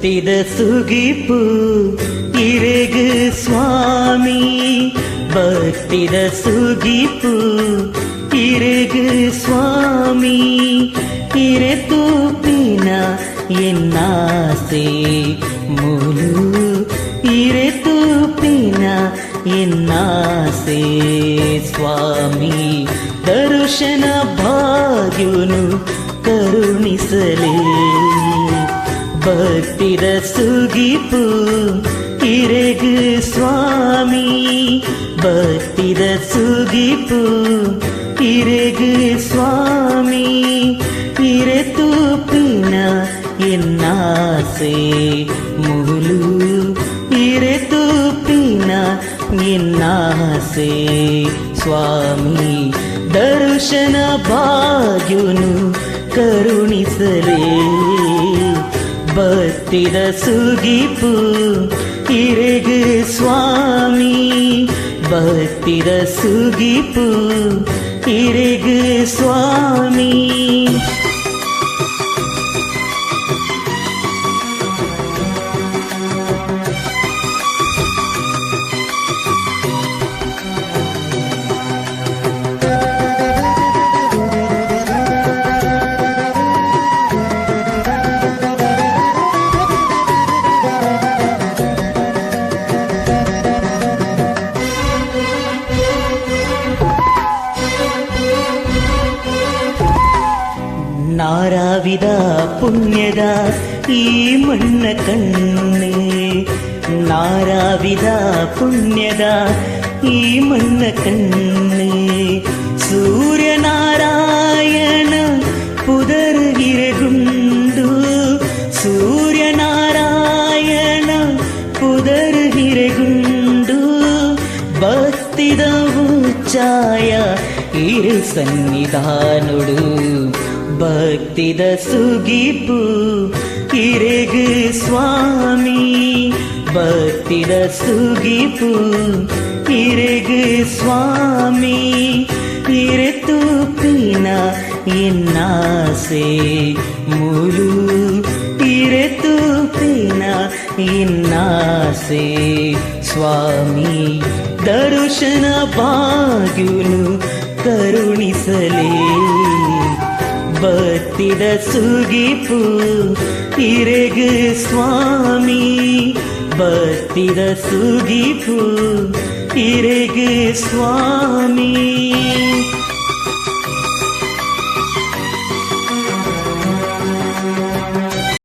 ಭಕ್ತಿದ ಸುಗಿಪು ಇರೆಗು ಸ್ವಾಮಿ ಭಕ್ತಿದ ಸುಗಿಪು ಇರೆಗು ಸ್ವಾಮಿ ಇರೆ ತೂಪಿನ ಎನ್ನಾಸೆ ಮೂಲು ಇರೆ ತೂಪಿನ ಎನ್ನಾಸೆ ಸ್ವಾಮಿ ದರ್ಶನ ಭಾಗ್ಯನು ಕರುಣಿಸಲೇ ಭಕ್ತಿದ ಸುಗಿಪು ಇರೆಗು ಸ್ವಾಮಿ ಭಕ್ತಿದ ಸುಗಿಪು ಇರೆಗು ಸ್ವಾಮಿ ಇರೆ ತೂಪಿನ ಎನ್ನಾಸೆ ಮೂಲು ಇರೆ ತೂಪಿನ ಎನ್ನಾಸೆ ಸ್ವಾಮಿ ದರ್ಶನ ಭಾಗ್ಯನು ಕರುಣಿಸಲೇ ಭಕ್ತಿದ ಸುಗಿಪು ಇರೆಗು ಸ್ವಾಮಿ ಭಕ್ತಿದ ಸುಗಿಪು ಇರೆಗು ಸ್ವಾಮಿ ನಾರಾವಿದ ಪುಣ್ಯದ ಈ ಮಣ್ಣ ಕಣ್ಣೆ ನಾರಾವಿದ ಪುಣ್ಯದ ಈ ಮಣ್ಣ ಕಣ್ಣೆ ಸೂರ್ಯನಾರಾಯಣ ಪುದರ್ಗಿರೆಗುಂಡು ಸೂರ್ಯನಾರಾಯಣ ಪುದರ್ಗಿರೆಗುಂಡು ಭಕ್ತಿದ ಉಚ್ಚಾಯ ಇರೆ ಸನ್ನಿಧಾನುಡು ಭಕ್ತಿದ ಸುಗಿಪು ಇರೆಗು ಸ್ವಾಮಿ ಭಕ್ತಿದ ಸುಗಿಪು ಇರೆಗು ಸ್ವಾಮಿ ಇರೆ ತೂಪಿನ ಎನ್ನಾಸೆ ಮೂಲು ಇರೆ ತೂಪಿನ ಎನ್ನಾಸೆ ಸ್ವಾಮಿ ದರ್ಶನ ಭಾಗ್ಯನು ಕರುಣಿಸಲೇ ಭಕ್ತಿದ ಸುಗಿಪು ಇರೆಗು ಸ್ವಾಮಿ ಭಕ್ತಿದ ಸುಗಿಪು ಇರೆಗು ಸ್ವಾಮಿ